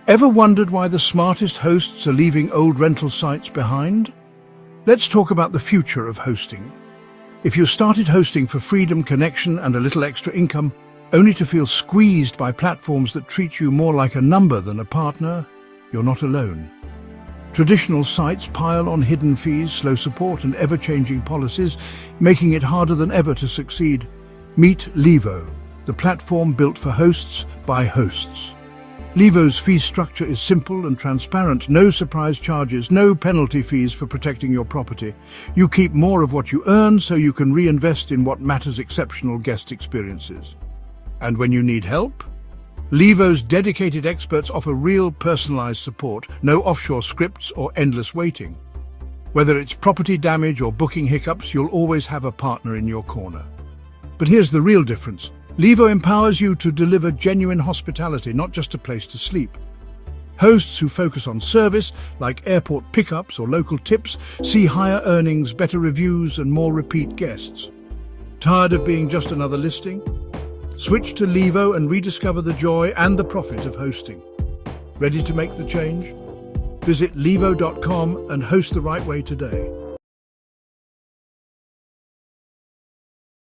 Ever wondered why the smartest hosts are leaving old rental sites behind? Let's talk about the future of hosting. If you started hosting for freedom, connection, and a little extra income, only to feel squeezed by platforms that treat you more like a number than a partner, you're not alone. Traditional sites pile on hidden fees, slow support, and ever-changing policies, making it harder than ever to succeed. Meet Llivo, the platform built for hosts by hosts. Llivo's fee structure is simple and transparent. No surprise charges, no penalty fees for protecting your property. You keep more of what you earn so you can reinvest in what matters: exceptional guest experiences. And when you need help, Llivo's dedicated experts offer real personalized support, no offshore scripts or endless waiting. Whether it's property damage or booking hiccups, you'll always have a partner in your corner. But here's the real difference. Llivo empowers you to deliver genuine hospitality, not just a place to sleep. Hosts who focus on service, like airport pickups or local tips, see higher earnings, better reviews, and more repeat guests. Tired of being just another listing? Switch to Llivo and rediscover the joy and the profit of hosting. Ready to make the change? Visit Llivo.com and host the right way today.